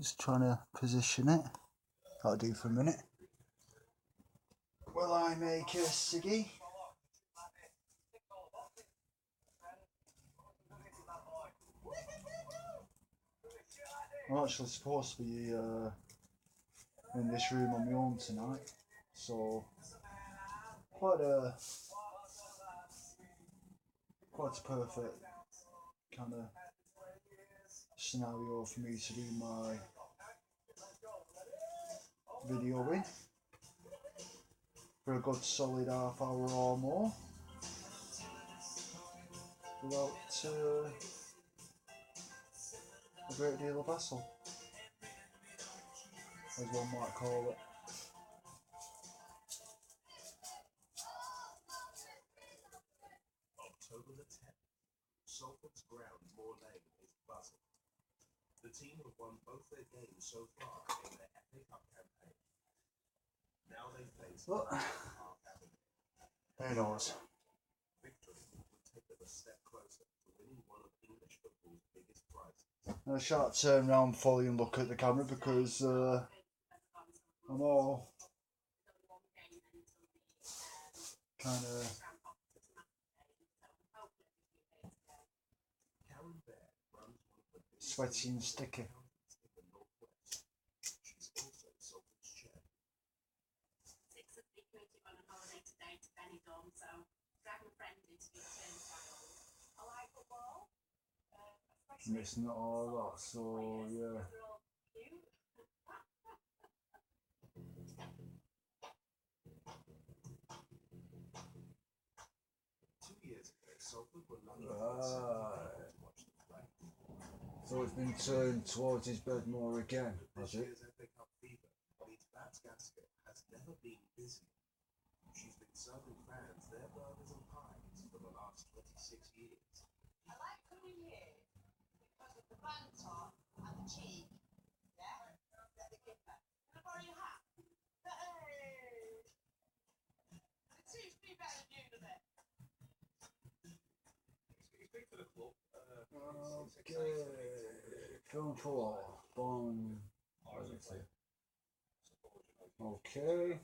Just trying to position it. That'll do for a minute. Will I make a ciggy? I'm actually supposed to be in this room on my own tonight, so quite a perfect kind of scenario for me to do my video in for a good solid half hour or more without a great deal of hassle, as one might call it. October the 10th, Salford's ground Moor Lane is buzzing. The team have won both their games so far in their FA Cup campaign. Now they face But who knows? victory would take them a step closer to winning one of English football's biggest prizes. I shan't turn around fully and look at the camera because I'm all kind of sweaty and sticky. She's also Salford's chair. Six of the committee on a holiday today to Benidorm, so dragging a friend into the turnstile. I like football, Missing all that, so yeah. 2 years ago, Salford were lucky Right. to watch the play. So it's been turned towards his bed more again, has This it? year's FA Cup fever means Bats Gasket has never been busier. She's been serving fans their burgers and pies for the last 26 years. I like coming here because of the banter and the cheek. Yeah? Let the kid back. Can I borrow your hat? Hey! It suits me better than you, doesn't it? He's big for the club. Okay, film 4, Bond. Okay,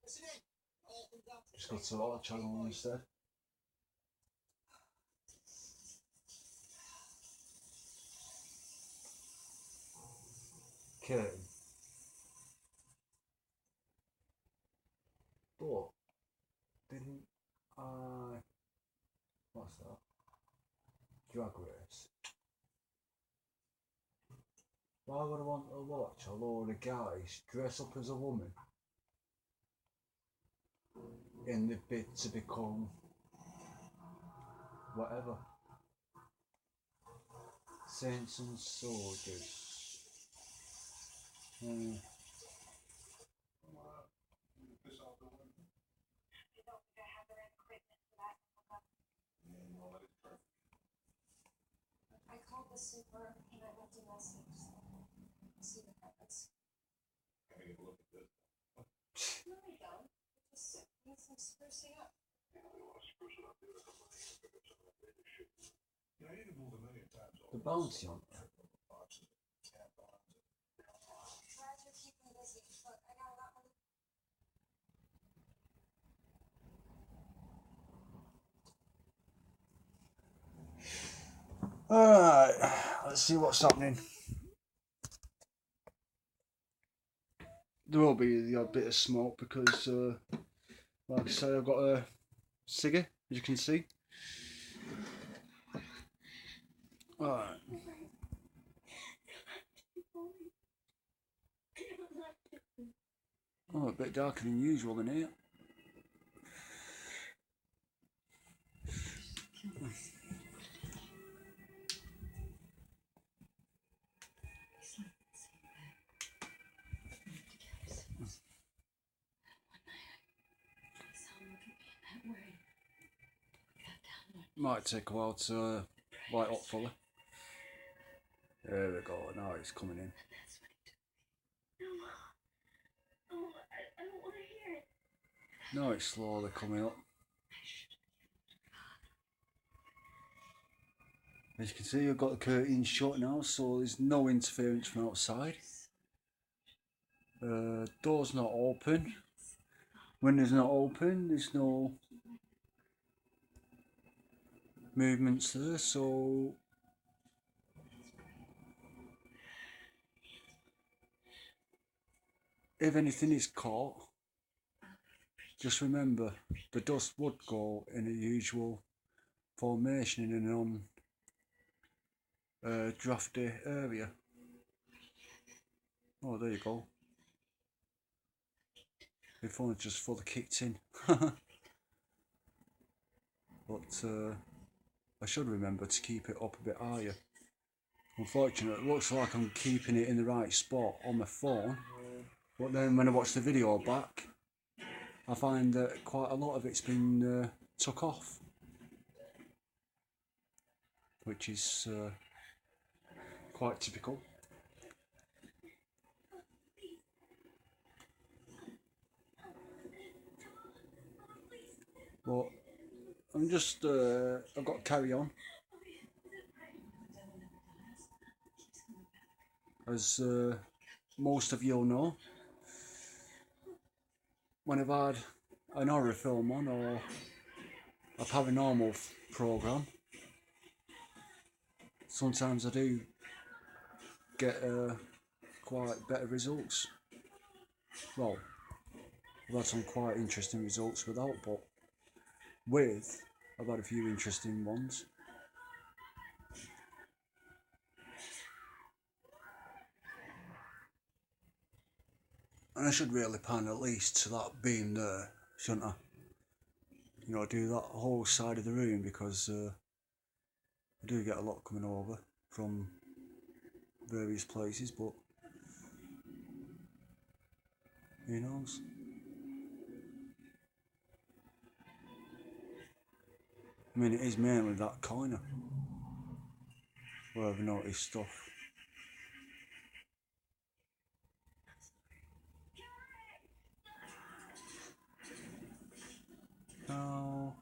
Listen in. just go to the other channel instead. Okay. But didn't I? What's that? Drag race. Why would I want to watch a load of guys dress up as a woman in the bid to become whatever? Saints and soldiers. I called the super and I left a message. See what happens. Can I get a look at this? No, I don't. It just needs some sprucing up. You know, you can move a million times over. The bounty on Try to keep him busy. Look, I got a lot of. Alright, let's see what's happening. There will be the odd bit of smoke because, like I say, I've got a ciggy, as you can see. Alright. Oh, a bit darker than usual in here. Might take a while to light up fully. There we go, now it's coming in. I don't want to hear it. Now it's slowly coming up. As you can see, I've got the curtains shut now, so there's no interference from outside. Door's not open. Window's not open, there's no movements there, so if anything is caught, just remember the dust would go in a usual formation in a non-drafty area. Oh, there you go. My phone's just fully kicked in. But I should remember to keep it up a bit higher. Unfortunately, it looks like I'm keeping it in the right spot on my phone, but then when I watch the video back, I find that quite a lot of it's been took off, which is quite typical. But I'm just, I've got to carry on. As most of you'll know, when I've had an horror film on or a paranormal program, sometimes I do get quite better results. Well, I've had some quite interesting results without, but with, I've had a few interesting ones. And I should really pan at least to that beam there, shouldn't I? You know, do that whole side of the room, because I do get a lot coming over from various places, but who knows? I mean, it is mainly that corner where I've noticed stuff. Oh.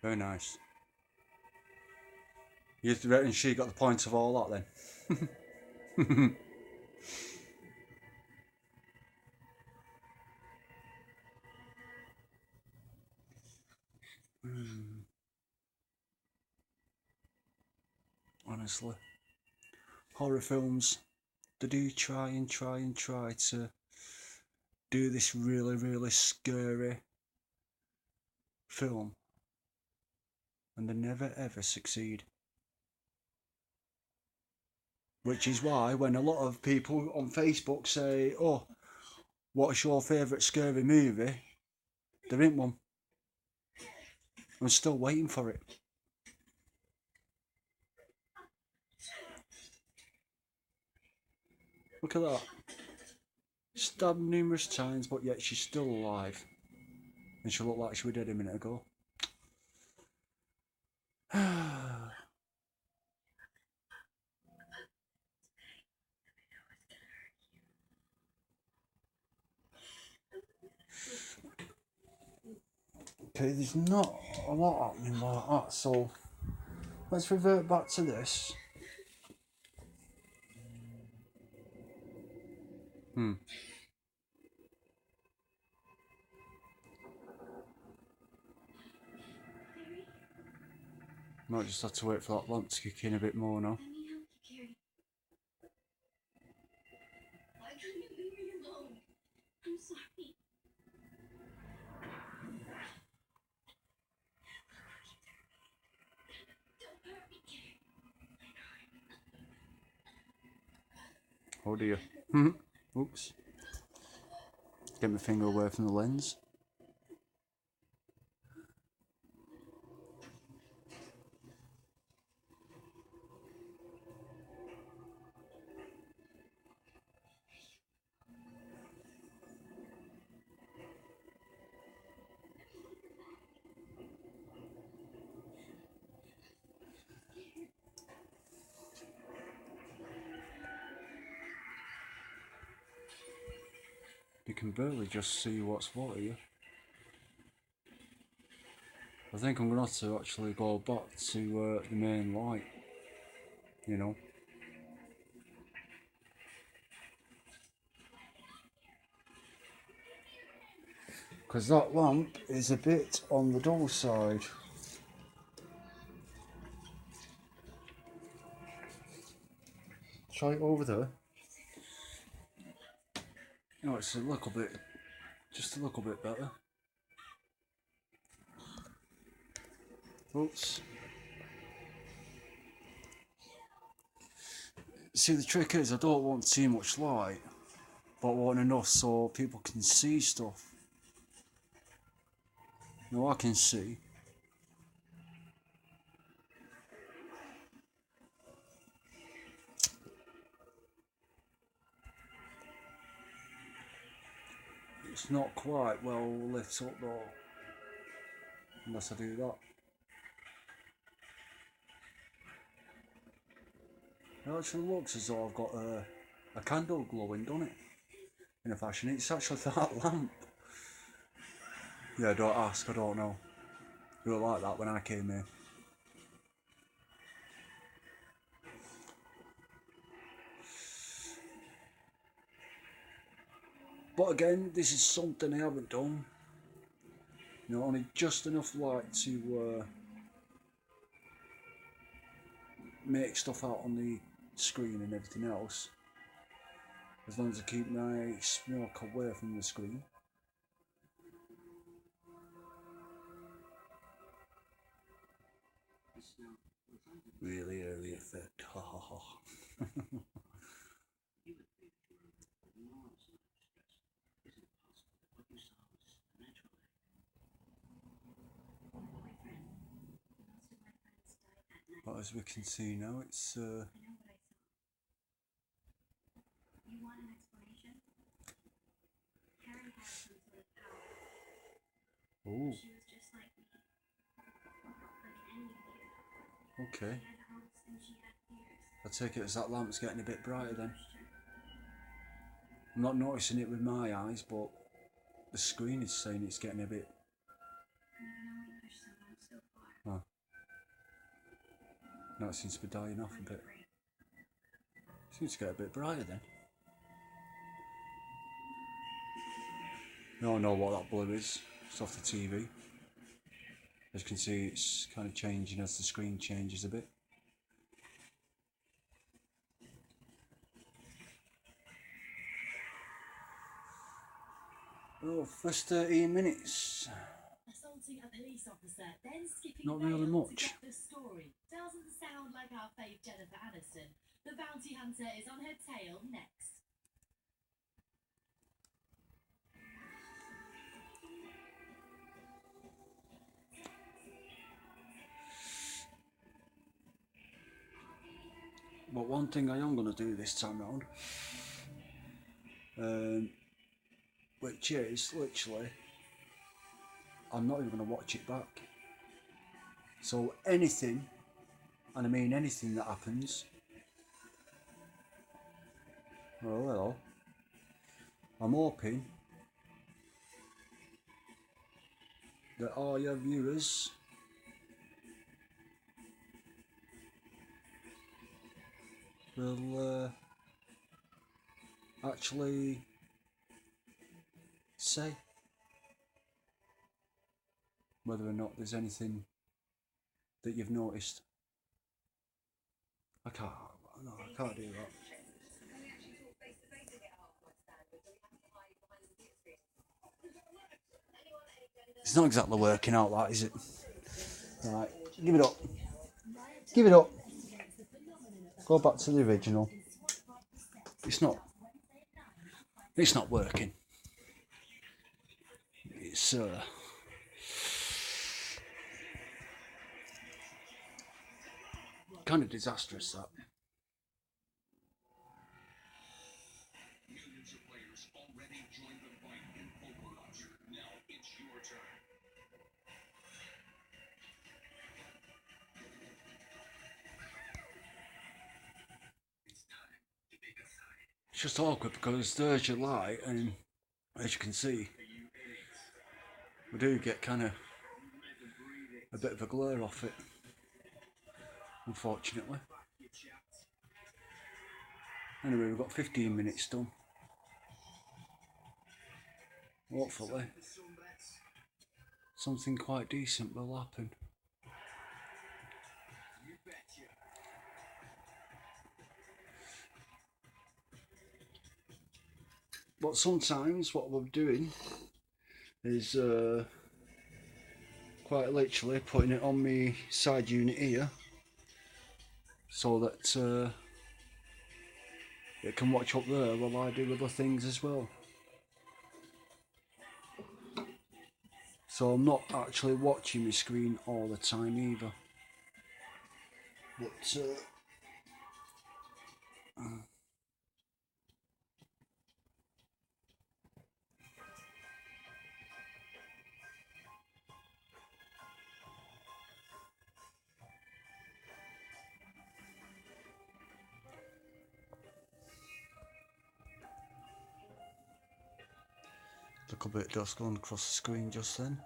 Very nice. You reckon she got the point of all that then? Honestly, horror films, they do try to do this really scary film, and they never ever succeed. Which is why when a lot of people on Facebook say, oh, what's your favourite scary movie? There ain't one. I'm still waiting for it. Look at that. Stabbed numerous times, but yet she's still alive. And she looked like she was dead a minute ago. Okay, there's not a lot happening like that, so let's revert back to this. Might just have to wait for that lamp to kick in a bit more now. Why couldn't you leave me alone? I'm sorry. Don't hurt me, Carrie. Oh dear. Oops. Get my finger away from the lens. You can barely just see what's what here. I think I'm going to have to actually go back to the main light, you know. Because that lamp is a bit on the dull side. Try it over there. You know, it's a little bit, just a little bit better. Oops. See, the trick is I don't want too much light, but I want enough so people can see stuff. Now I can see. It's not quite well lit up though, unless I do that. It actually looks as though I've got a candle glowing, doesn't it? In a fashion, it's actually that lamp. Yeah, don't ask, I don't know. It was like that when I came here. But again, this is something I haven't done. You know, only just enough light to make stuff out on the screen and everything else. As long as I keep my smoke away from the screen. Really early effect, ha ha ha. But as we can see now, it's You want an explanation? Karen had some sort of power. oh, She was just like me. Like any of you. okay. She had hopes and she had fears. I take it as that lamp's getting a bit brighter then. Pushed her. I'm not noticing it with my eyes, but the screen is saying it's getting a bit. And you can only push someone so far. Oh. Now it seems to be dying off a bit. Seems to get a bit brighter then. You all know what that blue is. It's off the TV. As you can see, it's kind of changing as the screen changes a bit. Oh, first 13 minutes. Assaulting a police officer, then skipping Not really bail much. to get the story. Doesn't sound like our fave Jennifer Aniston. The bounty hunter is on her tail next. But one thing I am going to do this time round, which is literally, I'm not even going to watch it back. So anything, and I mean anything that happens, well, I'm hoping that all your viewers will actually say whether or not there's anything that you've noticed. I can't do that. It's not exactly working out, that is it? Right, give it up. Give it up. Go back to the original. It's not working. It's kind of disastrous, that. Millions of players already joined the fight in Overwatch. Now it's your turn. It's time to pick a side. It's just awkward because there's your light and as you can see, we do get kind of a bit of a glare off it, unfortunately. Anyway, we've got 15 minutes done. Hopefully, something quite decent will happen. But sometimes what we're doing is quite literally putting it on my side unit here so that it can watch up there while I do other things as well. So I'm not actually watching my screen all the time either. But look a bit dust going across the screen just then.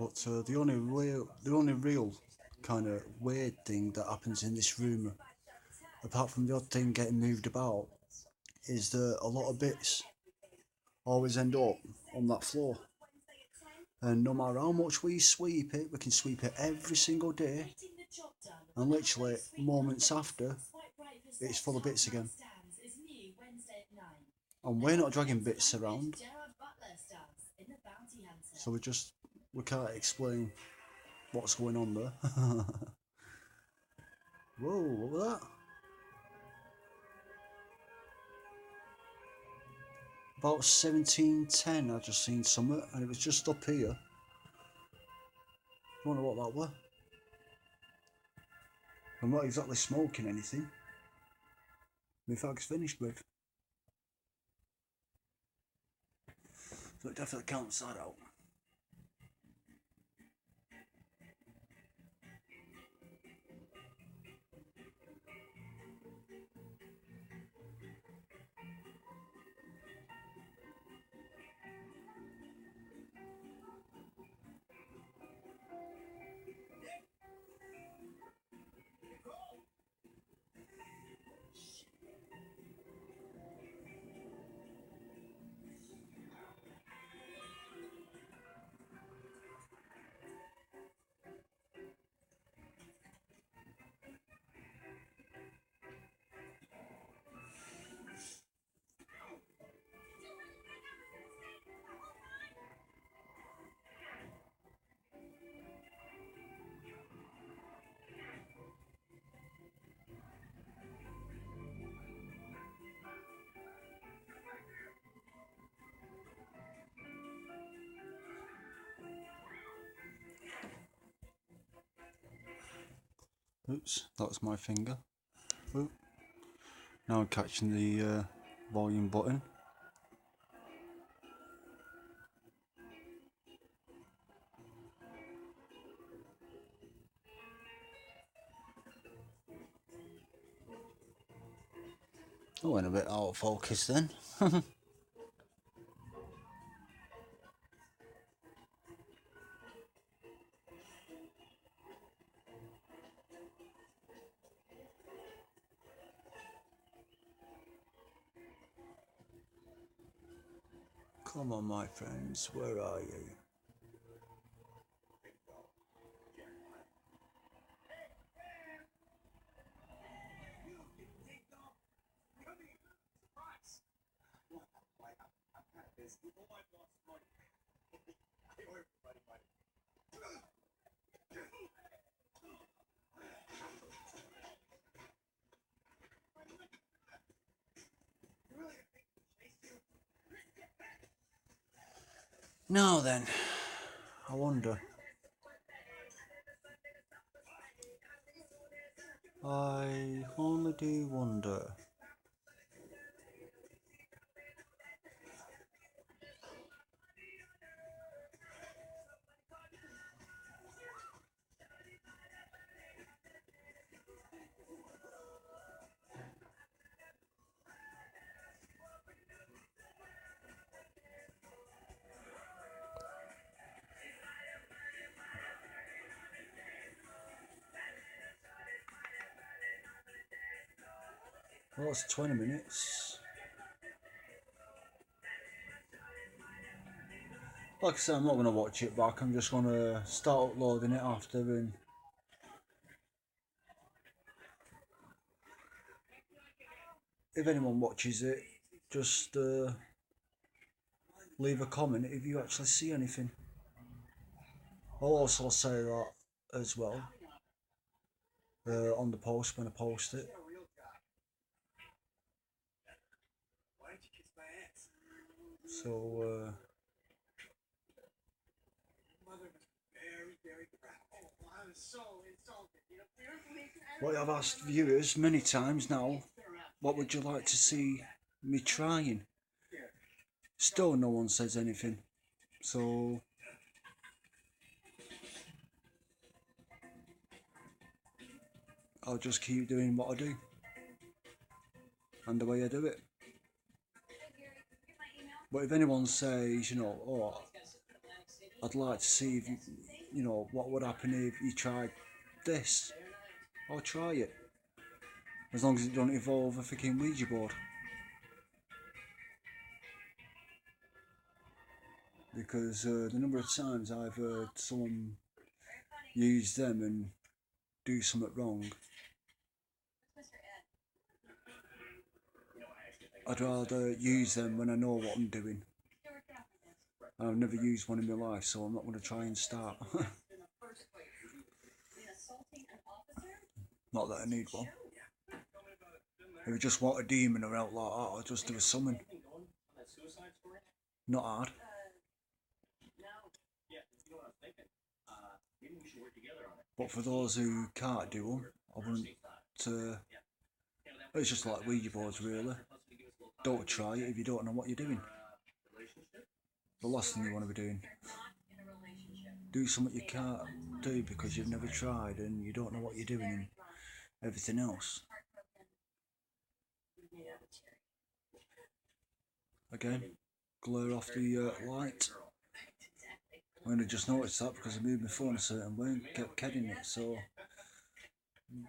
But the only real kind of weird thing that happens in this room, apart from the odd thing getting moved about, is that a lot of bits always end up on that floor. And no matter how much we sweep it, we can sweep it every single day, and literally moments after, it's full of bits again. And we're not dragging bits around, so we can't explain what's going on there. Whoa, what was that? About 17:10 I just seen something, and it was just up here. Don't know what that was. I'm not exactly smoking anything. My fag's finished with. So it definitely counts that out. Oops, that was my finger. Oop. Now I'm catching the volume button. I went a bit out of focus then. Come on, my friends, where are you? Now then, I wonder. I only do wonder. Well, it's 20 minutes. Like I said, I'm not going to watch it back. I'm just going to start uploading it after, and if anyone watches it, just leave a comment if you actually see anything. I'll also say that as well on the post when I post it. So what I've asked viewers many times now, what would you like to see me trying? Still no one says anything. So I'll just keep doing what I do and the way I do it. But if anyone says, you know, oh, I'd like to see if you know, what would happen if you tried this, I'll try it. As long as it don't involve a freaking Ouija board. Because the number of times I've heard someone use them and do something wrong, I'd rather use them when I know what I'm doing. I've never used one in my life, so I'm not going to try and start. Not that I need one. If I just want a demon or out like that, I'll just do a summon. Not hard. But for those who can't do them, I wouldn't. It's just like Ouija boards, really. Don't try it if you don't know what you're doing. The last thing you want to be doing. Do something you can't do because you've never tried and you don't know what you're doing and everything else. Again, glare off the light. I only just noticed that because I moved my phone a certain way and kept getting it, so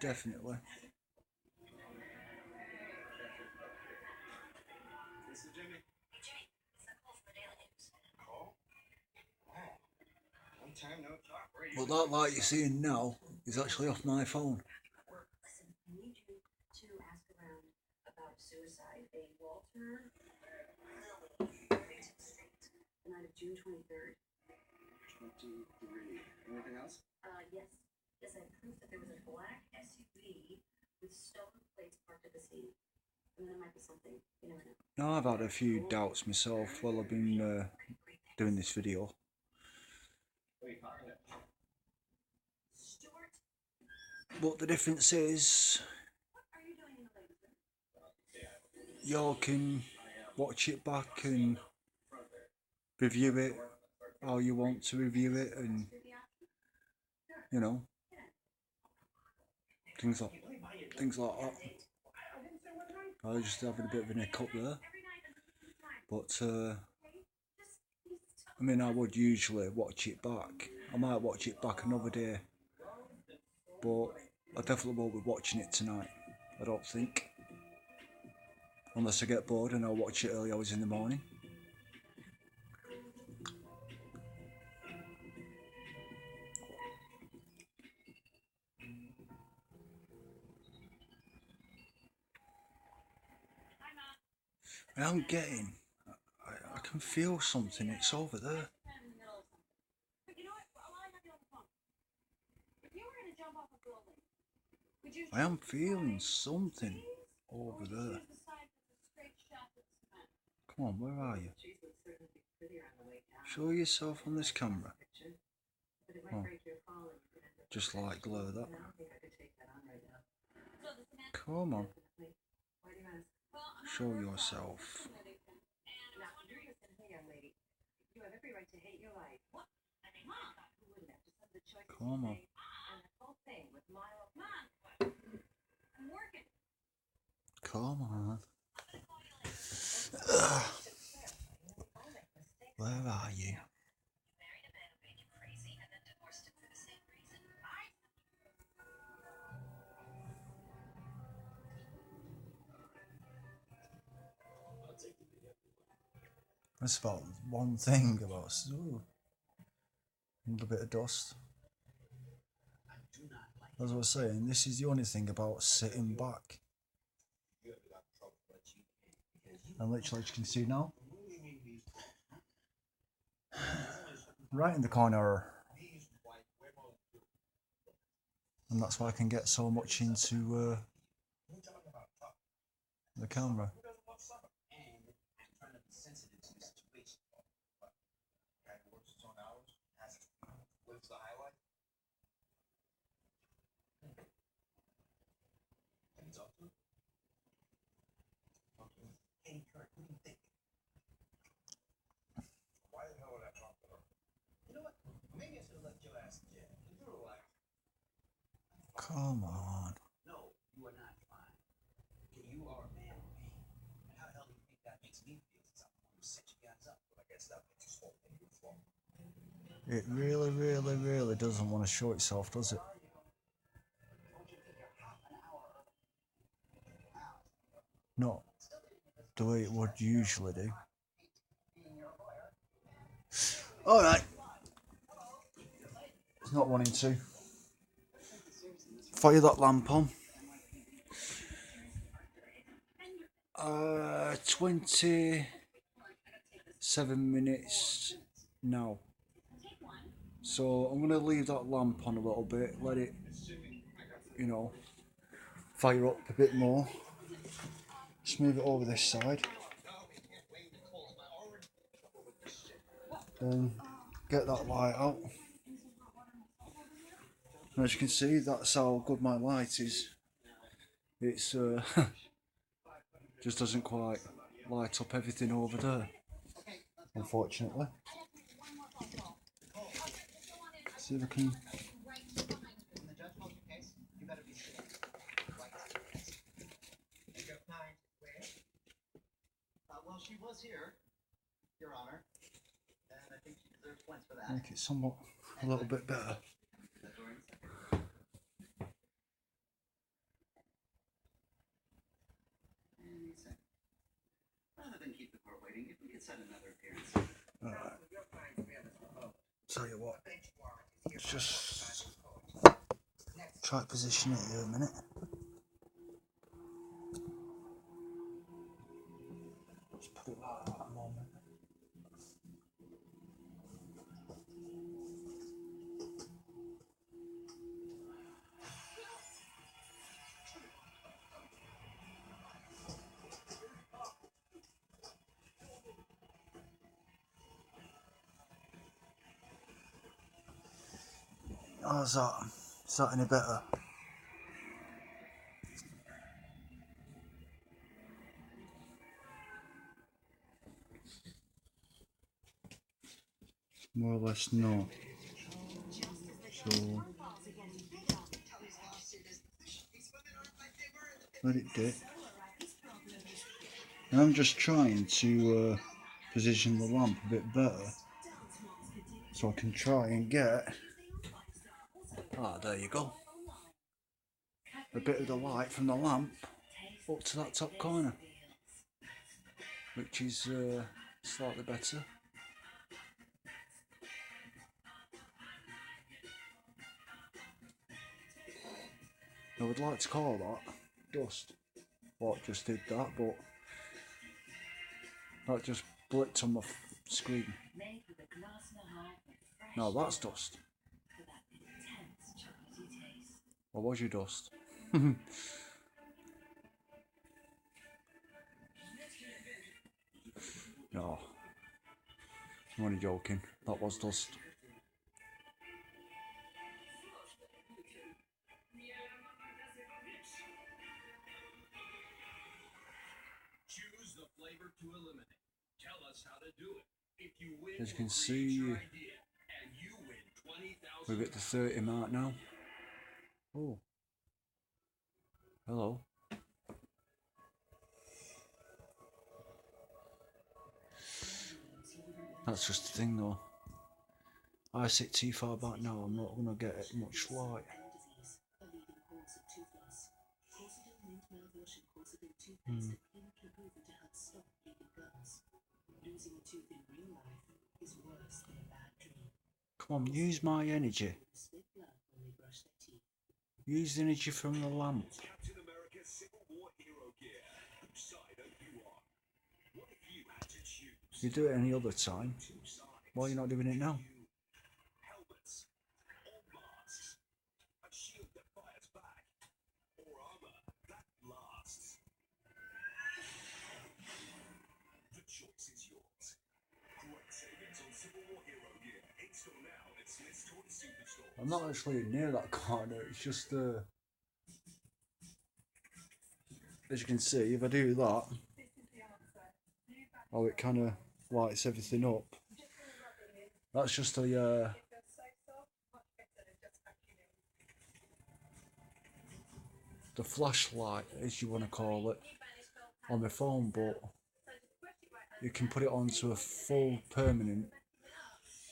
definitely. Well, that light you're seeing now is actually off my phone. Listen, I need you to ask around about suicide. A Walter Street, the night of June 23rd. 23. Anything else? Yes. Yes, I have proof that there was a black SUV with stolen plates parked at the scene. And then it might be something. You never know. Now, I've had a few doubts myself while I've been doing this video. But the difference is, you can watch it back and review it how you want to review it, and you know, things like that. I was just having a bit of a hiccup there, but I mean, I would usually watch it back. I might watch it back another day, but I definitely won't be watching it tonight, I don't think. Unless I get bored and I'll watch it early hours in the morning. I'm getting, I can feel something, it's over there. I am feeling something over there. Come on, where are you? Show yourself on this camera. Oh, just like glare that. Come on. Show yourself. Come on. Come on. Where are you? That's about one thing about. Ooh, a little bit of dust. As I was saying, this is the only thing about sitting back. And literally, as you can see now, right in the corner. And that's why I can get so much into the camera. Hey, Kurt, what do you think? Why the hell would I talk to her? You know what? Maybe I should have let Joe ask Jen. You're like, Come on. no, you are not fine. Okay, you are a man with me. And how the hell do you think that makes me feel since I'm the one who set you guys up? Well, I guess that makes you and your fault. It really, really, really doesn't want to show itself, does it? Not the way it would usually do. Alright. It's not wanting to. Fire that lamp on. 27 minutes now. So I'm going to leave that lamp on a little bit, let it, fire up a bit more. Just move it over this side. Then get that light out. And as you can see, that's how good my light is. It's just doesn't quite light up everything over there, unfortunately. See if I can. Well, she was here, Your Honor, and I think she deserves points for that. Make it somewhat a little bit better. Rather than keep the court waiting, if we could set another appearance. Alright. Tell you what, let's just try to position it here a minute. Just put it like that a moment. How's that? Is that any better? More or less no. So let it dip. And I'm just trying to position the lamp a bit better so I can try and get there you go, a bit of the light from the lamp up to that top corner, which is slightly better. I would like to call that dust. What just did that, but that just blipped on my screen. No, that's dust. Or was you dust? No, I'm only joking. That was dust. Choose the flavor to eliminate. Tell us how to do it. If you win, As you can see, and you win 20,000. we've hit the 30 mark now. Oh, hello. That's just the thing though. I sit too far back now, I'm not going to get much light. Come on, use my energy. Use the energy from the lamp. Captain America Civil War hero gear. Whose side are you on? What if you had to choose? You do it any other time. Two sides. Why are you not doing it now? Helmets or masks. A shield that fires back. Or armor that lasts. The choice is yours. Great savings on Civil War hero gear. In store now at Smith's Toy Superstore. I'm not actually near that corner, it's just as you can see, if I do that, oh, it kind of lights everything up. That's just a the flashlight, as you want to call it, on my phone, but you can put it onto a full permanent,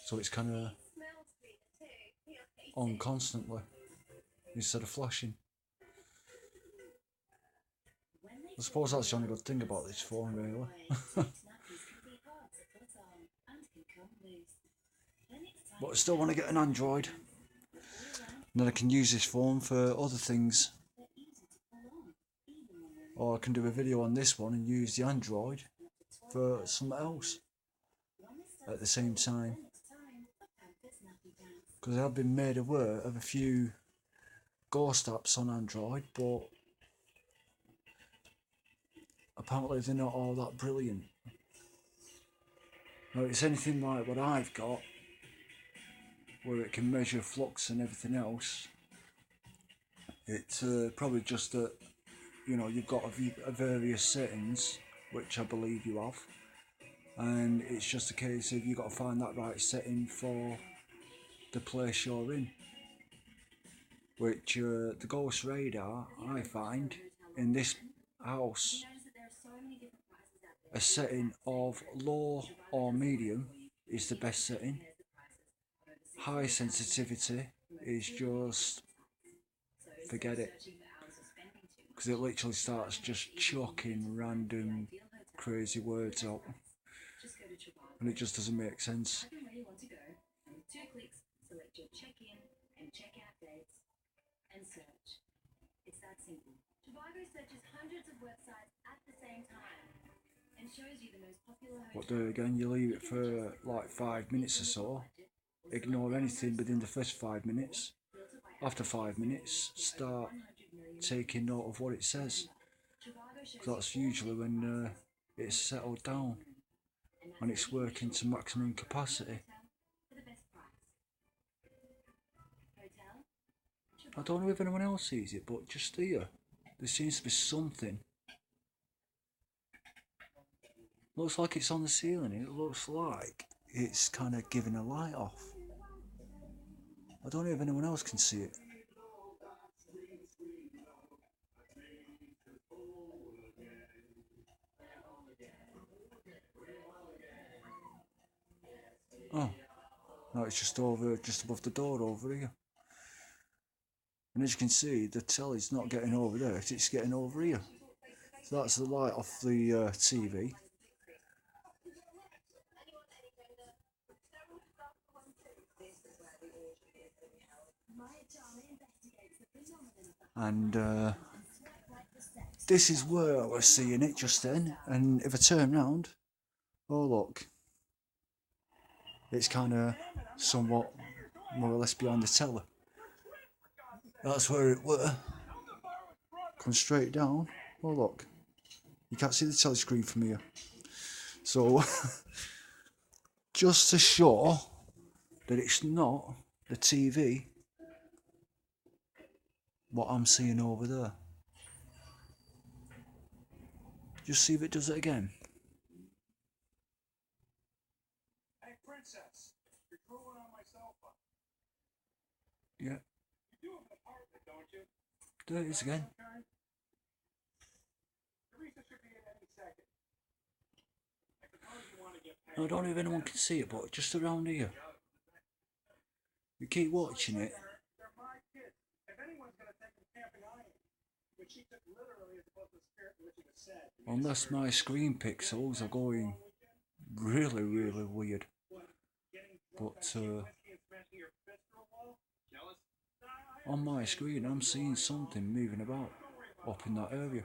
so it's kind of on constantly instead of flashing. I suppose that's the only good thing about this phone, really. But I still want to get an Android, and then I can use this phone for other things. Or I can do a video on this one and use the Android for something else at the same time. Because I have been made aware of a few ghost apps on Android, but apparently they're not all that brilliant. Now, if it's anything like what I've got, where it can measure flux and everything else, it's probably just that, you know, you've got a various settings, which I believe you have, and it's just a case of you've got to find that right setting for the place you're in. Which the ghost radar, I find, in this house, a setting of low or medium is the best setting. High sensitivity is just forget it, because it literally starts just chucking random crazy words out, and it just doesn't make sense. And search. It's that simple. Trivago searches hundreds of websites at the same time and shows you the most popular hotels. But there again, you leave it for like 5 minutes or so, ignore anything within the first 5 minutes. After 5 minutes, start taking note of what it says, because that's usually when it's settled down, when it's working to maximum capacity. I don't know if anyone else sees it, but just here, there seems to be something. Looks like it's on the ceiling. It looks like it's kind of giving a light off. I don't know if anyone else can see it. Oh, no, it's just above the door over here. And as you can see, the telly's not getting over there, it's getting over here. So that's the light off the TV. And this is where I was seeing it just then, and if I turn round, oh look, it's kind of somewhat more or less behind the telly. That's where it were. Come straight down. Oh look, you can't see the telly screen from here. So just to show that it's not the TV what I'm seeing over there. Just see if it does it again. Hey, princess, you're drooling on my cell phone. Yeah, You do have an apartment, don't you? there it is again. Teresa should be in any second. I suppose you want to get paid. I don't know if anyone can see it, but just around here. You keep watching it. They're my kids. If anyone's going to take them camping, I am. But she took literally as opposed to the spirit in which it was said. Unless my screen pixels are going really weird. But On my screen, I'm seeing something moving about up in that area.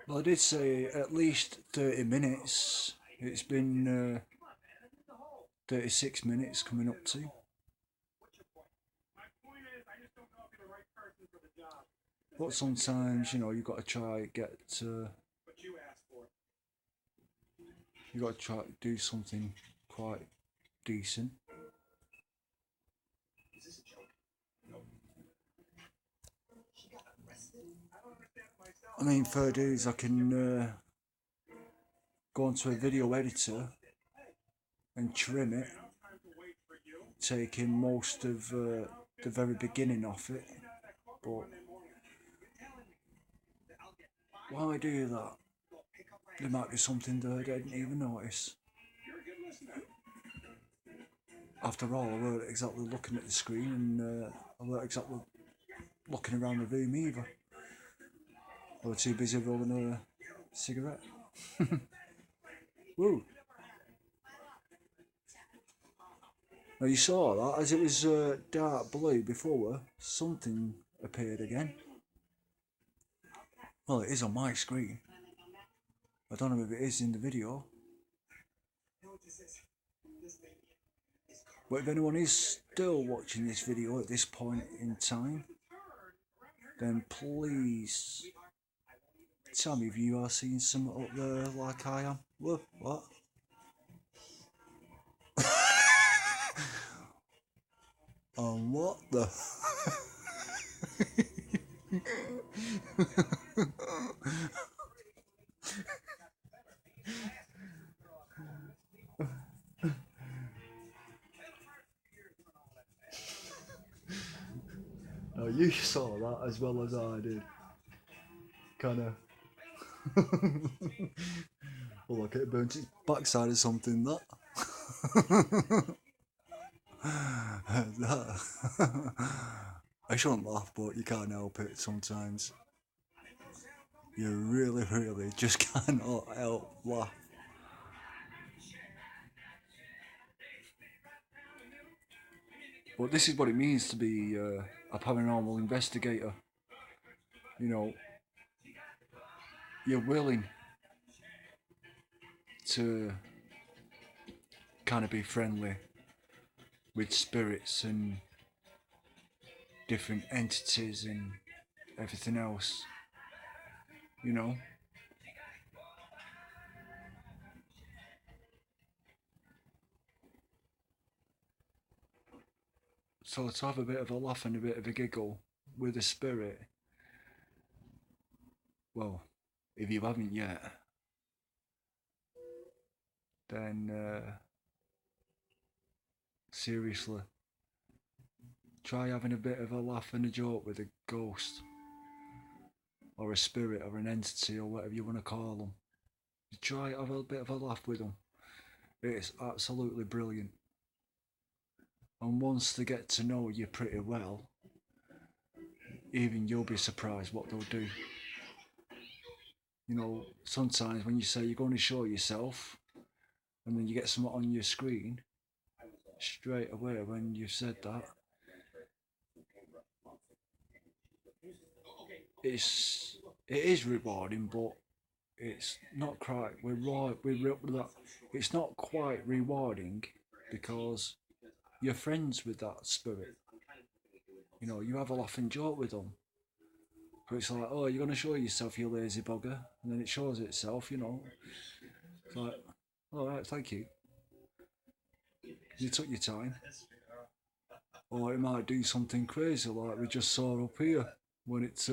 Well, I did say at least 30 minutes. It's been 36 minutes coming up to. But sometimes, you know, you've got to try you got to try to do something quite decent. Is this a joke? She got arrested? I mean, fair dues, I can go onto a video editor and trim it, taking most of the very beginning off it. But while I do that, there might be something that I didn't even notice. After all, I weren't exactly looking at the screen, and I weren't exactly looking around the room either. I was too busy rolling a cigarette. Woo! Now you saw that, as it was dark blue before, something appeared again. Well, it is on my screen. I don't know if it is in the video. But if anyone is still watching this video at this point in time, then please tell me if you are seeing something up there like I am. What? What the? Oh, you saw that as well as I did. Kinda. Well, like it burnt its backside or something, that. That. I shouldn't laugh, but you can't help it sometimes. You really, really just cannot help laugh. But this is what it means to be a paranormal investigator. You know, you're willing to kind of be friendly with spirits and different entities and everything else, you know. So to have a bit of a laugh and a bit of a giggle with a spirit, well, if you haven't yet, then seriously, try having a bit of a laugh and a joke with a ghost or a spirit or an entity or whatever you want to call them. Try have a bit of a laugh with them. It's absolutely brilliant. And once they get to know you pretty well, even you'll be surprised what they'll do. You know, sometimes when you say you're going to show yourself and then you get something on your screen, straight away when you've said that, it is rewarding, but it's not quite it's not quite rewarding because you're friends with that spirit. You know, you have a laugh and joke with them. But it's like, oh, you're going to show yourself, you lazy bugger. And then it shows itself, you know. It's like, all right, thank you. You took your time. Or it might do something crazy like we just saw up here when it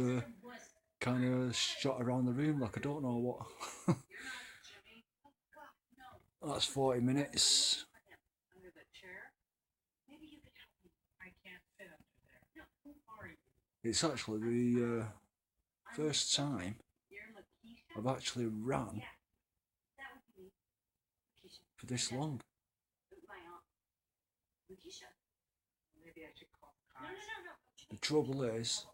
kind of shot around the room like I don't know what. That's 40 minutes. It's actually the first time I've actually ran for this long. The trouble is,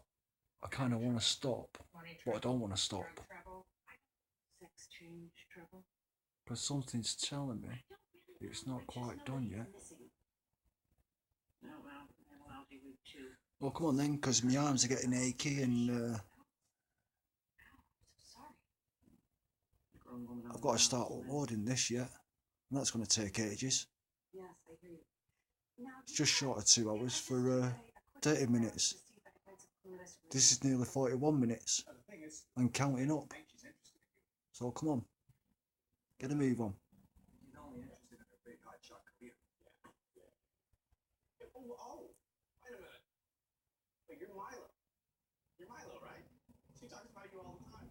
I kind of want to stop, but I don't want to stop. Because something's telling me it's not quite done yet. Oh, come on then, because my arms are getting achy and I've got to start uploading this yet. And that's going to take ages. It's just short of 2 hours for 30 minutes. This is nearly 41 minutes and counting up. So come on, get a move on. Oh, wait a minute. Wait, you're Milo. You're Milo, right? She talks about you all the time.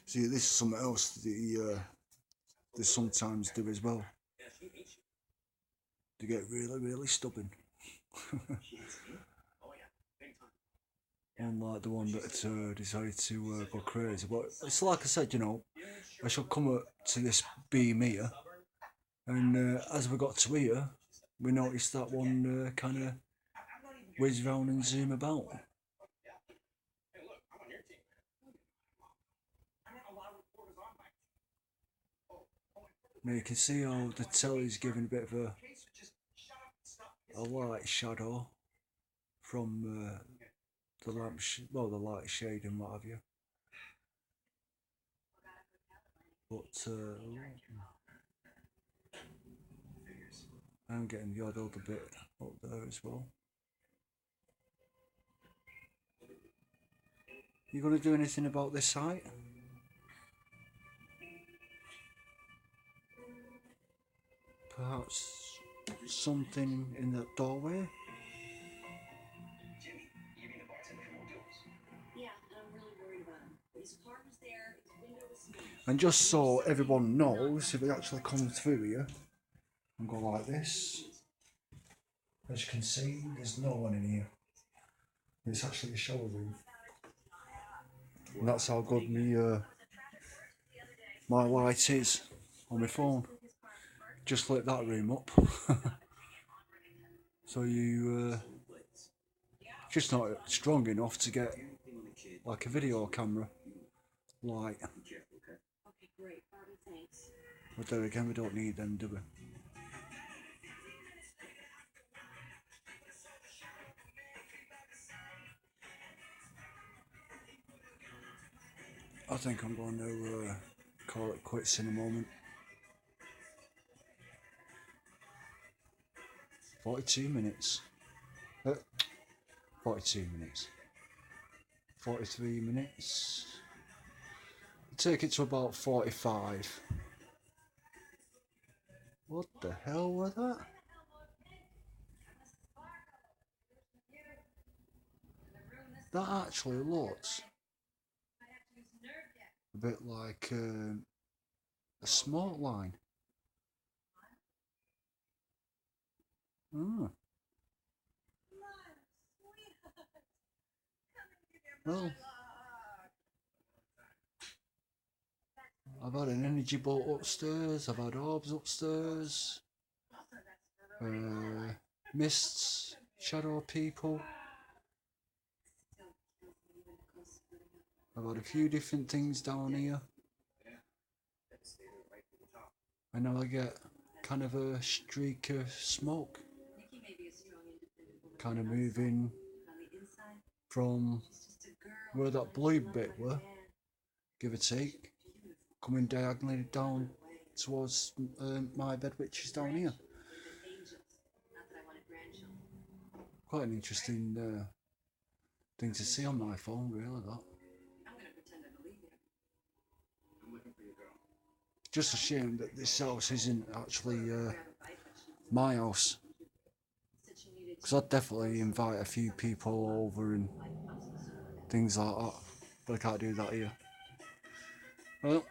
See, this is something else that they sometimes do as well. Yeah, she hates you. They get really, really stubborn. She hates me? Oh, yeah. Big time. Unlike the one that decided to go crazy. But it's like I said, you know, I shall come up to this beam here, and as we got to here, we noticed that one kind of whiz round and zoom about. Hey, look, I'm on your team. I don't know why reporters on my team. Now you can see how the telly's giving a bit of a light shadow from the lamp, the light shade and what have you. But I'm getting the odd other bit up there as well. You gonna do anything about this site? Perhaps something in that doorway? Jimmy, you mean the bartender from Old Jules? Yeah, and I'm really worried about him. His car was there, his window was smashed. And just so everyone knows, if it actually comes through here and go like this, as you can see, there's no one in here. It's actually a shower room. And that's how good my light is on my phone. Just lit that room up. So you just not strong enough to get like a video camera light. Okay, great. Barbie, thanks. But then again, we don't need them, do we? I think I'm going to call it quits in a moment. 42 minutes. 42 minutes. 43 minutes. Take it to about 45. What the hell was that? That actually looks a bit like a smoke line. Hmm. Well, I've had an energy bolt upstairs, I've had orbs upstairs, mists, shadow people. I've had a few different things down here. And now I get kind of a streak of smoke. Kind of moving from where that blue bit were, give or take, coming diagonally down towards my bed, which is down here. Quite an interesting thing to see on my phone, really, that. Just a shame that this house isn't actually my house. Because I'd definitely invite a few people over and things like that. But I can't do that here. Well,